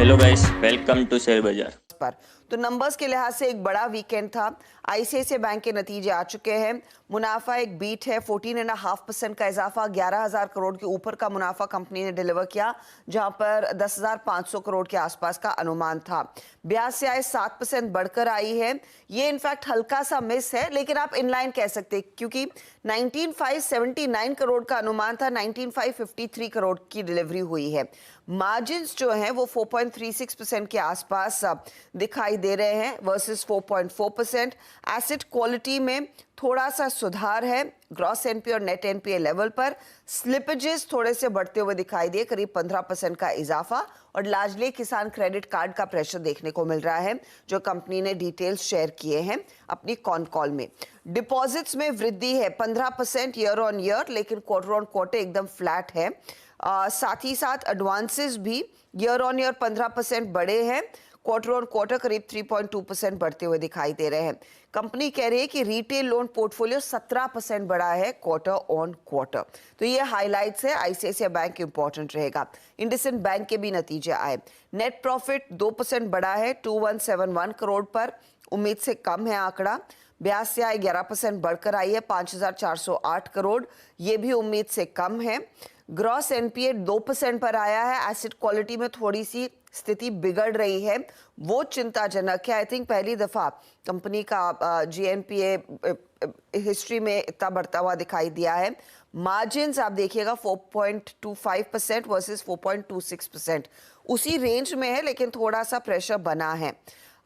Hello guys, welcome to share बाजार। पर तो नंबर्स के लिहाज से एक बड़ा वीकेंड था। आईसीआईसीआई बैंक के नतीजे आ चुके हैं। मुनाफा एक बीट है, 14.5% का इजाफा, 11,000 करोड़ के ऊपर का मुनाफा कंपनी ने डिलीवर किया, जहां पर 10,500 करोड़ के आसपास का अनुमान था। ब्याज से आय 7% बढ़कर आई है। ये इनफैक्ट हल्का सा मिस है, लेकिन आप इनलाइन कह सकते, क्योंकि 19,579 करोड़ का अनुमान था, 19,553 करोड़ की डिलीवरी हुई है। मार्जिन्स जो हैं वो 4.36% के आसपास दिखाई दे रहे हैं वर्सेस 4.4%। एसेट क्वालिटी में थोड़ा सा सुधार है, ग्रॉस एनपीए और नेट एनपीए लेवल पर। स्लिपेजेस थोड़े से बढ़ते हुए दिखाई दिए, करीब 15% का इजाफा, और लार्जली किसान क्रेडिट कार्ड का प्रेशर देखने को मिल रहा है, जो कंपनी ने डिटेल्स शेयर किए हैं अपनी कॉन कॉल में। डिपॉजिट्स में वृद्धि है 15% ईयर ऑन ईयर, लेकिन क्वार्टर ऑन क्वार्टर एकदम फ्लैट है। साथ ही साथ एडवांसेस भी ईयर ऑन ईयर 15% बढ़े हैं, क्वार्टर ऑन क्वार्टर करीब 3.2% बढ़ते हुए दिखाई दे रहे हैं। कंपनी कह रही है कि रिटेल लोन पोर्टफोलियो 17% बढ़ा है क्वार्टर ऑन क्वार्टर। तो ये हाइलाइट्स है। आईसीआईसीआई बैंक इंपॉर्टेंट रहेगा। इंडसइंड बैंक के भी नतीजे आए। नेट प्रॉफिट 2% बढ़ा है, 2171 करोड़ पर, उम्मीद से कम है आंकड़ा। ब्याज से आय 11% बढ़कर आई है, 5,408 करोड़, ये भी उम्मीद से कम है। ग्रॉस एनपीए 2% पर आया है। एसेट क्वालिटी में थोड़ी सी स्थिति बिगड़ रही है, वो चिंताजनक है। आई थिंक पहली दफा कंपनी का जीएनपीए हिस्ट्री में इतना बढ़ता हुआ दिखाई दिया है। मार्जिन्स आप देखिएगा 4.25% वर्सेस 4.26%, उसी रेंज में है, लेकिन थोड़ा सा प्रेशर बना है।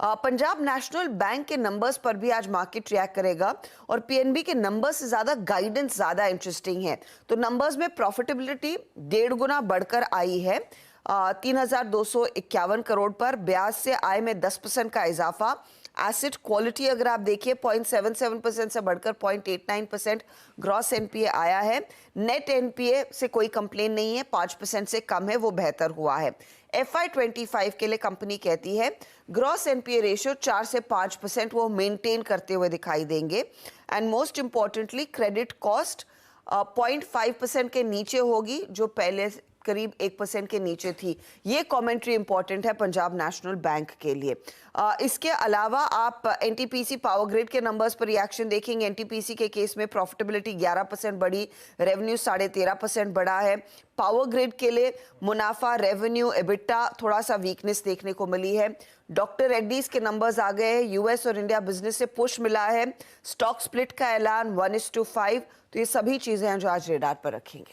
पंजाब नेशनल बैंक के नंबर्स पर भी आज मार्केट रिएक्ट करेगा, और पीएनबी के नंबर्स से ज्यादा गाइडेंस ज्यादा इंटरेस्टिंग है। तो नंबर्स में प्रॉफिटेबिलिटी 1.5 गुना बढ़कर आई है, 3,251 करोड़ पर। ब्याज से आय में 10% का इजाफा। एसेट क्वालिटी अगर आप देखिए 0.77% से बढ़कर 0.89%। ग्रॉस एनपीए आया है। नेट एनपीए से कोई कंप्लेन नहीं है, 5% से कम है, वो बेहतर हुआ है। FY25 के लिए कंपनी कहती है ग्रॉस एनपीए रेशियो 4 से 5% वो मेंटेन करते हुए दिखाई देंगे। And most importantly credit cost 0.5% के नीचे होगी, जो पहले करीब 1% के नीचे थी। ये कमेंट्री इंपॉर्टेंट है पंजाब नेशनल बैंक के लिए। इसके अलावा आप एनटीपीसी पावर ग्रिड के नंबर्स पर रिएक्शन देखेंगे। एनटीपीसी के केस में प्रॉफिटेबिलिटी 11% बढ़ी, रेवेन्यू 13.5% बढ़ा है। पावर ग्रिड के लिए मुनाफा, रेवेन्यू, एबिटा थोड़ा सा वीकनेस देखने को मिली है। डॉक्टर रेड्डीज के नंबर्स आ गए हैं। यूएस और इंडिया बिजनेस से पुश मिला है। स्टॉक स्प्लिट का ऐलान 1:5। तो ये सभी चीजें हैं जो आज रेडार पर रखेंगे।